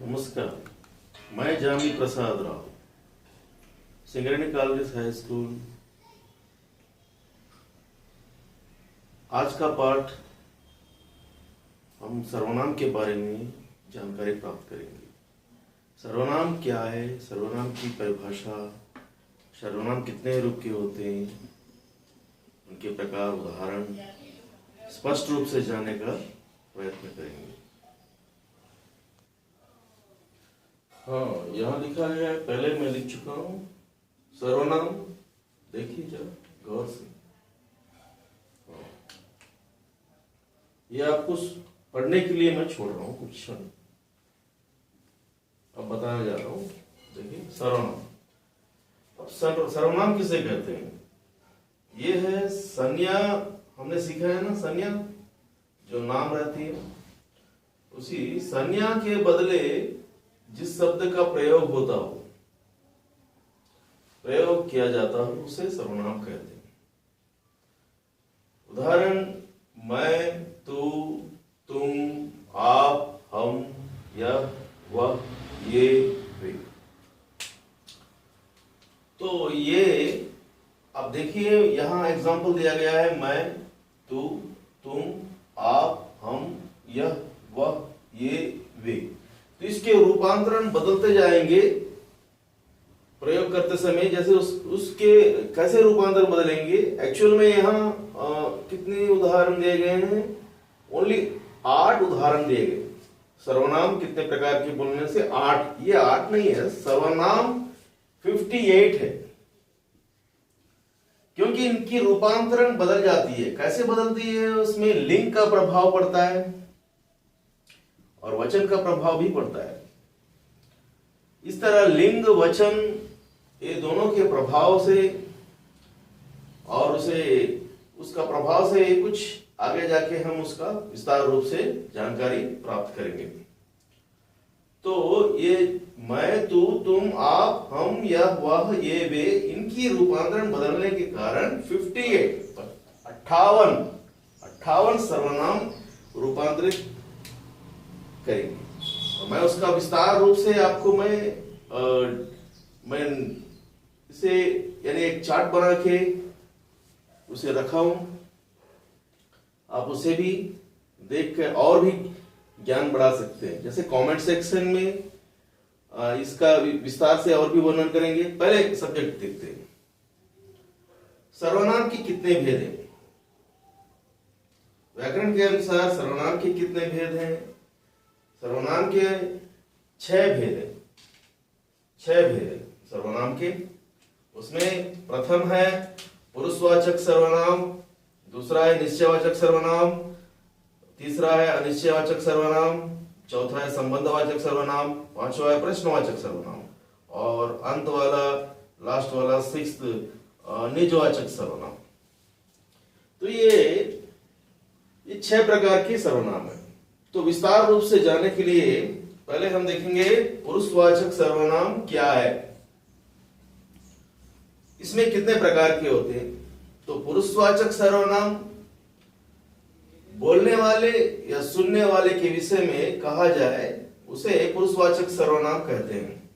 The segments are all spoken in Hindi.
नमस्कार, मैं Jami Prasad Rao, Singareni college high school. आज का पाठ हम सर्वनाम के बारे में जानकारी प्राप्त करेंगे। सर्वनाम क्या है, सर्वनाम की परिभाषा, सर्वनाम कितने रूप के होते हैं, उनके प्रकार, उदाहरण स्पष्ट रूप से जानने का प्रयत्न करेंगे। हाँ, यहाँ लिखा है, पहले मैं लिख चुका हूँ सर्वनाम। देखिए जरा गौर से। ये आपको पढ़ने के लिए मैं छोड़ रहा हूँ कुछ क्षण। अब बताने जा रहा हूँ। देखिए सर्वनाम। अब सर्वनाम किसे कहते हैं? ये है संज्ञा। हमने सीखा है ना, संज्ञा जो नाम रहती है, उसी संज्ञा के बदले जिस शब्द का प्रयोग होता हो, प्रयोग किया जाता हो, उसे सर्वनाम कहते हैं। उदाहरण, मैं, तू, तुम, आप, हम, यह, वह, ये, वे। तो ये अब देखिए, यहां एग्जाम्पल दिया गया है, मैं, तू, तुम, आप, हम, यह, वह, ये, वे। तो इसके रूपांतरण बदलते जाएंगे प्रयोग करते समय। जैसे उसके कैसे रूपांतरण बदलेंगे? एक्चुअल में यहाँ कितने उदाहरण दिए गए हैं? ओनली 8 उदाहरण दिए गए। सर्वनाम कितने प्रकार के बोलने से 8, ये 8 नहीं है, सर्वनाम 58 है, क्योंकि इनकी रूपांतरण बदल जाती है। कैसे बदलती है? उसमें लिंग का प्रभाव पड़ता है और वचन का प्रभाव भी पड़ता है। इस तरह लिंग, वचन, ये दोनों के प्रभाव से और उसका प्रभाव से कुछ आगे जाके हम उसका विस्तार रूप से जानकारी प्राप्त करेंगे। तो ये मैं, तू, तुम, आप, हम, यह, वह, ये, वे, इनकी रूपांतरण बदलने के कारण 58 सर्वनाम रूपांतरित करेंगे। तो मैं उसका विस्तार रूप से आपको मैं इसे यानी एक चार्ट बना के उसे रखा हूं। आप उसे भी देख कर और भी ज्ञान बढ़ा सकते हैं। जैसे कमेंट सेक्शन में इसका विस्तार से और भी वर्णन करेंगे। पहले सब्जेक्ट देखते हैं। सर्वनाम के कितने भेद हैं? व्याकरण के अनुसार सर्वनाम के कितने भेद हैं? सर्वनाम के 6 भेद हैं। 6 भेद हैं सर्वनाम के। उसमें प्रथम है पुरुषवाचक सर्वनाम, दूसरा है निश्चयवाचक सर्वनाम, तीसरा है अनिश्चयवाचक सर्वनाम, चौथा है संबंधवाचक सर्वनाम, पांचवा है प्रश्नवाचक सर्वनाम, और अंत वाला, लास्ट वाला, 6th निजवाचक सर्वनाम। तो ये 6 प्रकार के सर्वनाम है। तो विस्तार रूप से जानने के लिए पहले हम देखेंगे पुरुषवाचक सर्वनाम क्या है, इसमें कितने प्रकार के होते हैं। तो पुरुषवाचक सर्वनाम बोलने वाले या सुनने वाले के विषय में कहा जाए, उसे पुरुषवाचक सर्वनाम कहते हैं।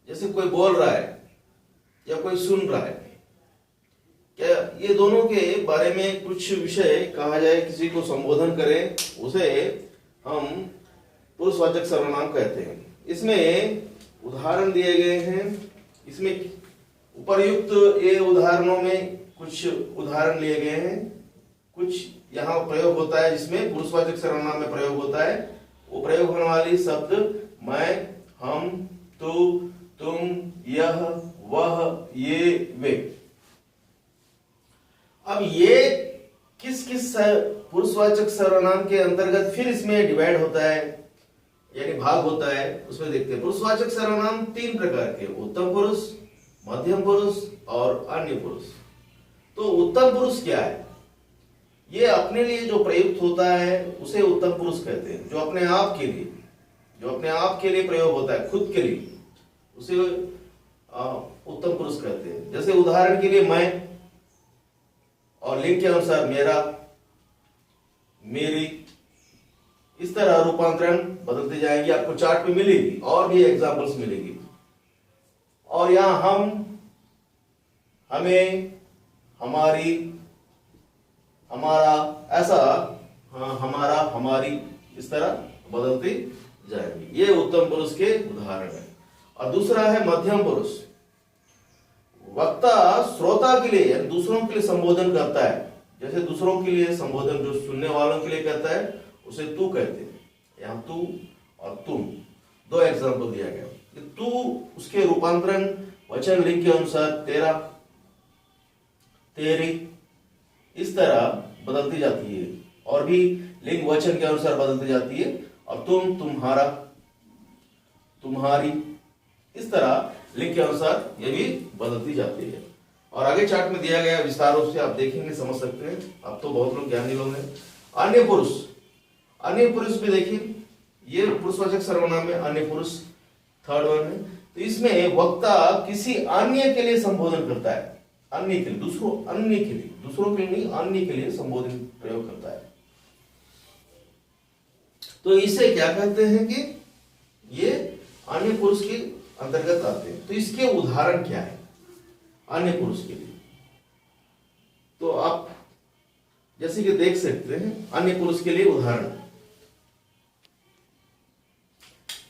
जैसे कोई बोल रहा है या कोई सुन रहा है, क्या ये दोनों के बारे में कुछ विषय कहा जाए, किसी को संबोधन करें, उसे हम पुरुषवाचक सर्वनाम कहते हैं। इसमें उदाहरण दिए गए हैं। इसमें उपर्युक्त ये उदाहरणों में कुछ उदाहरण लिए गए हैं। कुछ यहाँ प्रयोग होता है जिसमें पुरुषवाचक सर्वनाम में प्रयोग होता है। वो प्रयोग होने वाली शब्द मैं, हम, तू, तुम, यह, वह, ये, वे। अब ये किस किस पुरुषवाचक सर्वनाम के अंतर्गत फिर इसमें डिवाइड होता है, यानी भाग होता है, उसमें देखते हैं। पुरुषवाचक सर्वनाम 3 प्रकार के, उत्तम पुरुष, मध्यम पुरुष और अन्य पुरुष। तो उत्तम पुरुष क्या है? ये अपने लिए जो प्रयुक्त होता है उसे उत्तम पुरुष कहते हैं। जो अपने आप के लिए प्रयोग होता है, खुद के लिए, उसे उत्तम पुरुष कहते हैं। जैसे उदाहरण के लिए मैं, और लिंग के अनुसार मेरा, मेरी, इस तरह रूपांतरण बदलते जाएंगे, आपको चार्ट में मिलेगी और भी एग्जांपल्स मिलेगी। और यहां हम, हमें, हमारी, हमारा, ऐसा, हाँ, हमारा, हमारी, इस तरह बदलते जाएंगे। ये उत्तम पुरुष के उदाहरण है। और दूसरा है मध्यम पुरुष। वक्ता श्रोता के लिए, दूसरों के लिए संबोधन करता है। जैसे दूसरों के लिए संबोधन जो सुनने वालों के लिए करता है उसे तू कहते हैं। यहाँ तू और तुम, दो एग्जाम्पल दिया गया कि तू, उसके रूपांतरण वचन लिंग के अनुसार तेरा, तेरी, इस तरह बदलती जाती है। और भी लिंग वचन के अनुसार बदलती जाती है। और तुम, तुम्हारा, तुम्हारी, इस तरह लिंग के अनुसार ये भी बदलती जाती है। और आगे चार्ट में दिया गया विस्तार रूप से आप देखेंगे, समझ सकते हैं। अब तो बहुत लोग ज्ञानी लोग हैं। अन्य पुरुष, अन्य पुरुष में देखिए, ये पुरुषवाचक सर्वनाम है। अन्य पुरुष थर्ड वन है। तो इसमें वक्ता किसी अन्य के लिए संबोधन करता है। अन्य के लिए, दूसरों, अन्य के लिए, दूसरों के लिए नहीं, अन्य के लिए संबोधन प्रयोग करता है। तो इसे क्या कहते हैं कि ये अन्य पुरुष के अंतर्गत आते हैं। तो इसके उदाहरण क्या है अन्य पुरुष के लिए? तो आप जैसे कि देख सकते हैं अन्य पुरुष के लिए उदाहरण।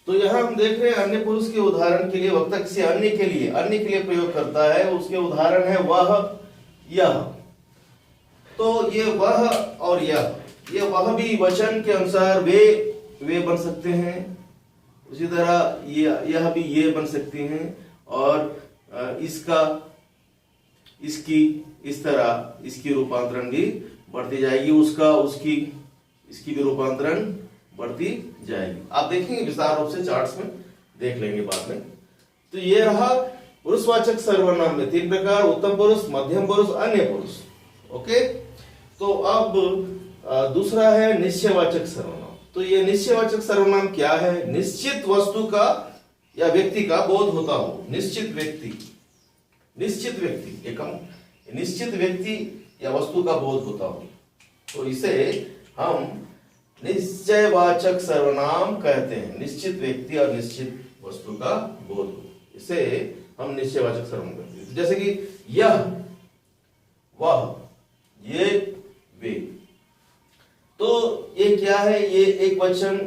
तो यहां हम देख रहे हैं अन्य पुरुष के उदाहरण के लिए वक्ता किसी अन्य के लिए प्रयोग करता है। उसके उदाहरण है वह, यह। तो ये वह और ये वह भी वचन के अनुसार वे बन सकते हैं। उसी तरह यह भी ये बन सकती हैं। और इसका, इसकी, इस तरह इसकी रूपांतरण भी बढ़ती जाएगी। उसका, उसकी, इसकी भी रूपांतरण बढ़ती जाएगी। आप देखेंगे विस्तार रूप से, चार्ट्स में देख लेंगे बाद में। तो ये रहा पुरुषवाचक सर्वनाम में तीन प्रकार: उत्तम पुरुष, मध्यम पुरुष, अन्य पुरुष। ओके। तो अब दूसरा है निश्चयवाचक सर्वनाम। तो ये निश्चयवाचक सर्वनाम क्या है? निश्चित वस्तु का या व्यक्ति का बोध होता हो। निश्चित व्यक्ति, निश्चित व्यक्ति, एकम निश्चित व्यक्ति या वस्तु का बोध होता हो, तो इसे हम निश्चयवाचक सर्वनाम कहते हैं। निश्चित व्यक्ति और निश्चित वस्तु का बोध हो, इसे हम निश्चयवाचक सर्वनाम कहते हैं। जैसे कि यह, वह, ये, वे। तो ये क्या है? ये एक वचन,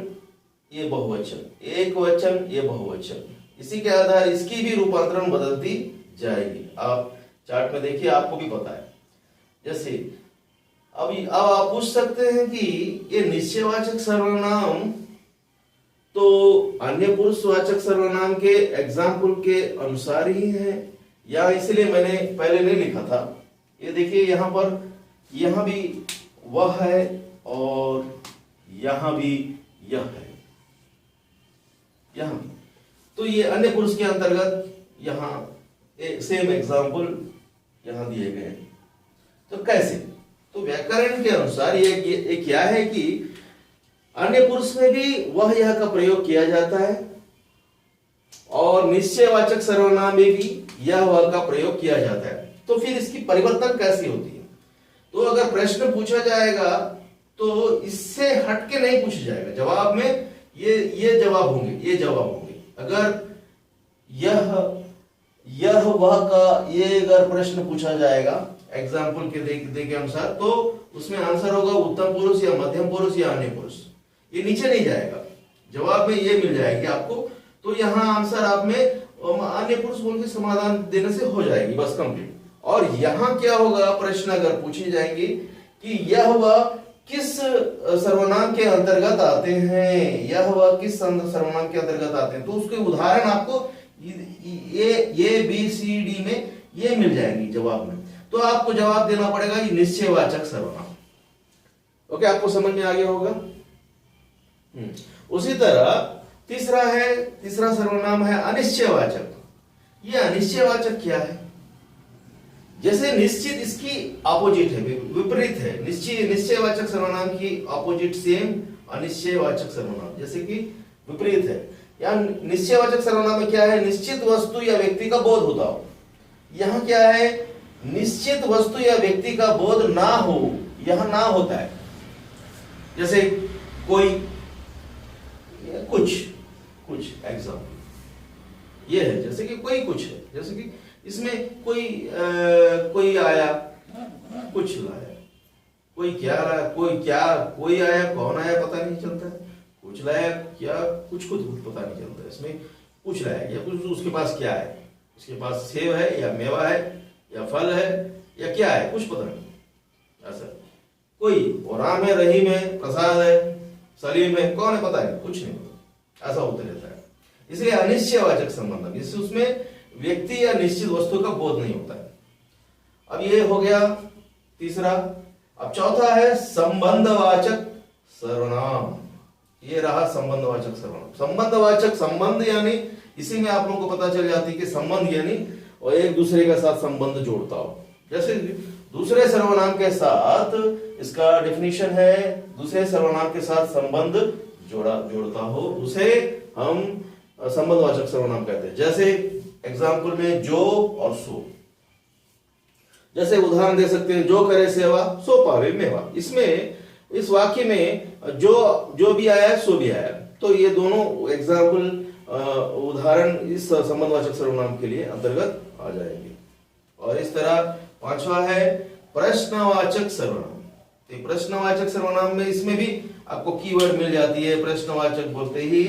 ये बहुवचन, एक वचन, ये बहुवचन। इसी के आधार इसकी भी रूपांतरण बदलती जाएगी। आप चार्ट में देखिए, आपको भी पता है। जैसे अब आप पूछ सकते हैं कि ये निश्चयवाचक सर्वनाम तो अन्य पुरुषवाचक सर्वनाम के एग्जाम्पल के अनुसार ही है, या इसलिए मैंने पहले नहीं लिखा था। ये देखिए यहां पर, यहां भी वह है और यहां भी यह है, यहां। तो ये अन्य पुरुष के अंतर्गत यहां सेम एग्जाम्पल यहां दिए गए हैं। तो कैसे? तो व्याकरण के अनुसार ये क्या है कि अन्य पुरुष में भी वह यह का प्रयोग किया जाता है और निश्चयवाचक सर्वनाम में भी यह वह का प्रयोग किया जाता है। तो फिर इसकी परिवर्तन कैसी होती है? तो अगर प्रश्न पूछा जाएगा तो इससे हटके नहीं पूछा जाएगा। जवाब में ये जवाब होंगे, ये जवाब होंगे। अगर यह वह का ये अगर प्रश्न पूछा जाएगा एग्जाम्पल के दे के अनुसार, तो उसमें आंसर होगा उत्तम पुरुष या मध्यम पुरुष या अन्य पुरुष। ये नीचे नहीं जाएगा, जवाब में ये मिल जाएगी आपको। तो यहाँ आंसर आप में अन्य पुरुष बोल के समाधान देने से हो जाएगी, बस कंप्लीट। और यहाँ क्या होगा? प्रश्न अगर पूछे जाएंगे कि यह वह किस सर्वनाम के अंतर्गत आते हैं, यह वह किस सर्वनाम के अंतर्गत आते हैं, तो उसके उदाहरण आपको ये बी सी डी में ये मिल जाएंगी जवाब में। तो आपको जवाब देना पड़ेगा ये निश्चयवाचक सर्वनाम। ओके, आपको समझ में आ गया होगा। उसी तरह तीसरा सर्वनाम है अनिश्चयवाचक। ये अनिश्चयवाचक क्या है? जैसे निश्चित इसकी ऑपोजिट है, विपरीत है। निश्चयवाचक सर्वनाम की ऑपोजिट सेम अनिश्चयवाचक सर्वनाम, जैसे कि विपरीत है। या निश्चयवाचक सर्वनाम में क्या है? निश्चित वस्तु या व्यक्ति का बोध होता हो। यहां क्या है? निश्चित वस्तु या व्यक्ति का बोध ना हो, यहां ना होता है। जैसे कोई कोई आया कुछ लाया, कोई क्या लाया, कोई आया कौन आया पता नहीं चलता है, कुछ लाया क्या कुछ पता नहीं चलता है। इसमें कुछ लाया या कुछ, उसके पास क्या है, उसके पास सेब है या मेवा है या फल है या क्या है कुछ पता नहीं। ऐसा कोई और राम है, रहीम है, प्रसाद है, सलीम है, कौन है पता नहीं, कुछ नहीं पता, ऐसा होता रहता है। इसलिए अनिश्चयवाचक संबंध, इससे उसमें व्यक्ति या निश्चित वस्तु का बोध नहीं होता है। अब ये हो गया तीसरा। अब चौथा है संबंधवाचक सर्वनाम। ये रहा संबंधवाचक सर्वनाम। संबंधवाचक, संबंध यानी इसी में आप लोगों को पता चल जाती है कि संबंध यानी और एक दूसरे के साथ संबंध जोड़ता हो। जैसे दूसरे सर्वनाम के साथ, इसका डेफिनेशन है दूसरे सर्वनाम के साथ संबंध जोड़ता हो, उसे हम संबंधवाचक सर्वनाम कहते हैं। जैसे एग्जाम्पल में जो और सो, जैसे उदाहरण दे सकते हैं, जो करे सेवा सो पावे मेवा। इसमें इस वाक्य में जो भी आया सो भी आया, तो ये दोनों एग्जाम्पल उदाहरण इस संबंधवाचक सर्वनाम के लिए अंतर्गत आ जाएंगे। और इस तरह पांचवा है प्रश्नवाचक सर्वनाम। तो प्रश्नवाचक सर्वनाम में इसमें भी आपको कीवर्ड मिल जाती है। प्रश्नवाचक बोलते ही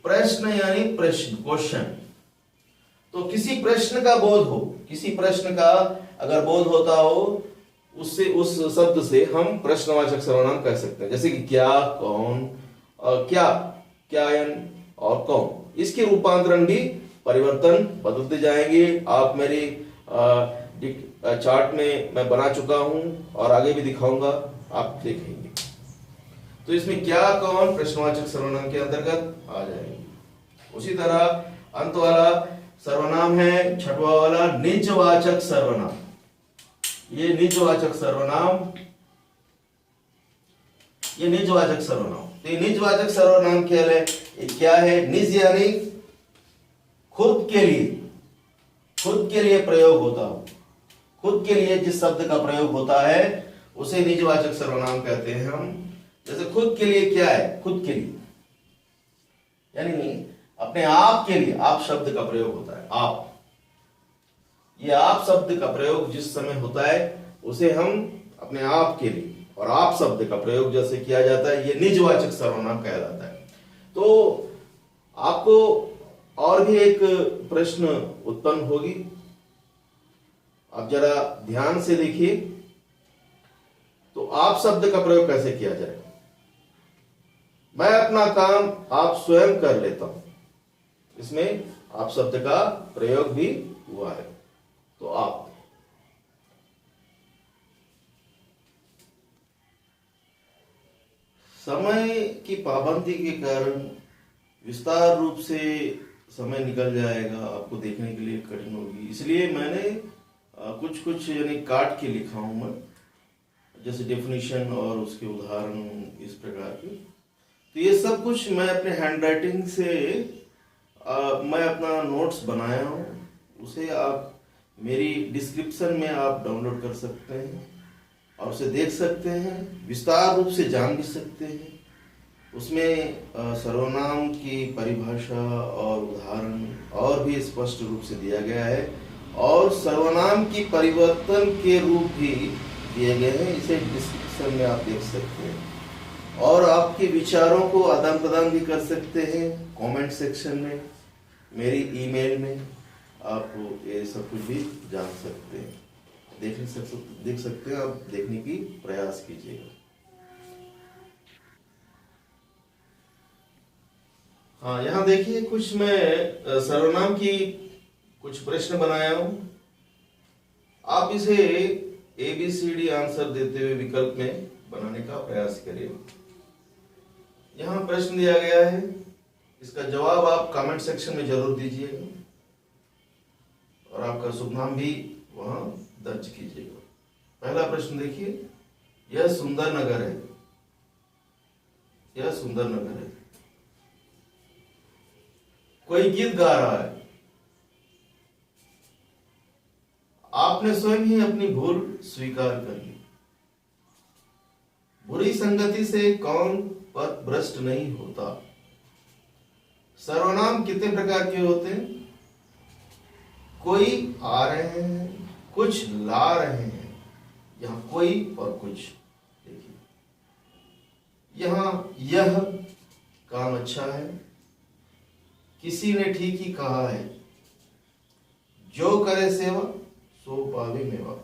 प्रश्न यानी प्रश्न, क्वेश्चन। तो किसी प्रश्न का बोध हो, किसी प्रश्न का अगर बोध होता हो, उससे उस शब्द से हम प्रश्नवाचक सर्वनाम कह सकते हैं। जैसे कि क्या, कौन, क्या और कौन। इसके रूपांतरण भी परिवर्तन बदलते जाएंगे। आप मेरी चार्ट में मैं बना चुका हूं और आगे भी दिखाऊंगा, आप देखेंगे। तो इसमें क्या, कौन प्रश्नवाचक सर्वनाम के अंतर्गत आ जाएंगे। उसी तरह अंत वाला सर्वनाम है छठवा वाला निजवाचक सर्वनाम। ये निजवाचक सर्वनाम, तो निजवाचक सर्वनाम क्या है? निज यानी खुद के लिए प्रयोग होता हो, खुद के लिए जिस शब्द का प्रयोग होता है उसे निजवाचक सर्वनाम कहते हैं हम। जैसे खुद के लिए क्या है? खुद के लिए यानी अपने आप के लिए, आप शब्द का प्रयोग होता है। आप, ये आप शब्द का प्रयोग जिस समय होता है उसे हम अपने आप के लिए, और आप शब्द का प्रयोग जैसे किया जाता है, ये निजवाचक सर्वनाम कहा जाता है। तो आपको और भी एक प्रश्न उत्पन्न होगी, आप जरा ध्यान से देखिए। तो आप शब्द का प्रयोग कैसे किया जाए? मैं अपना काम आप स्वयं कर लेता हूं, इसमें आप शब्द का प्रयोग भी हुआ है। तो आप, समय की पाबंदी के कारण विस्तार रूप से समय निकल जाएगा, आपको देखने के लिए कठिन होगी, इसलिए मैंने कुछ यानी काट के लिखा हूं मैं, जैसे डेफिनेशन और उसके उदाहरण इस प्रकार के। तो ये सब कुछ मैं अपने हैंडराइटिंग से मैं अपना नोट्स बनाया हूं, उसे आप मेरी डिस्क्रिप्शन में आप डाउनलोड कर सकते हैं और उसे देख सकते हैं, विस्तार रूप से जान भी सकते हैं। उसमें सर्वनाम की परिभाषा और उदाहरण और भी स्पष्ट रूप से दिया गया है, और सर्वनाम की परिवर्तन के रूप भी दिए गए हैं, इसे डिस्क्रिप्शन में आप देख सकते हैं। और आपके विचारों को आदान प्रदान भी कर सकते हैं कमेंट सेक्शन में, मेरी ईमेल में आप ये सब कुछ भी जान सकते हैं, देख सकते हैं। आप देखने की प्रयास कीजिएगा। हाँ, यहाँ देखिए कुछ मैं सर्वनाम की कुछ प्रश्न बनाया हूं, आप इसे ABCD आंसर देते हुए विकल्प में बनाने का प्रयास करिए। यहाँ प्रश्न दिया गया है, इसका जवाब आप कमेंट सेक्शन में जरूर दीजिएगा और आपका शुभ नाम भी वहां दर्ज कीजिएगा। पहला प्रश्न देखिए, यह सुंदर नगर है, यह सुंदर नगर है। कोई गीत गा रहा है, आपने स्वयं ही अपनी भूल स्वीकार कर ली। बुरी संगति से कौन पथ भ्रष्ट नहीं होता। सर्वनाम कितने प्रकार के होते हैं? कोई आ रहे हैं, कुछ ला रहे हैं। यहाँ कोई और कुछ, देखिए यहाँ यह काम अच्छा है, किसी ने ठीक ही कहा है, जो करे सेवा सो पावे मेवा,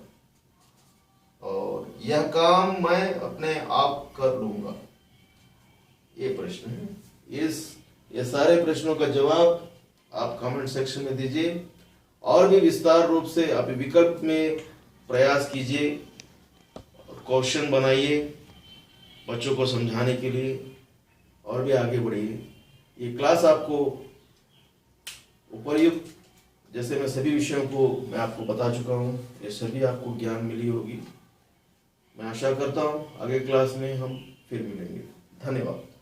और यह काम मैं अपने आप कर लूंगा। ये प्रश्न है। ये सारे प्रश्नों का जवाब आप कमेंट सेक्शन में दीजिए, और भी विस्तार रूप से आप विकल्प में प्रयास कीजिए, क्वेश्चन बनाइए बच्चों को समझाने के लिए, और भी आगे बढ़िए। ये क्लास आपको उपयुक्त, जैसे मैं सभी विषयों को मैं आपको बता चुका हूँ, ये सभी आपको ज्ञान मिली होगी। मैं आशा करता हूँ आगे क्लास में हम फिर मिलेंगे। धन्यवाद।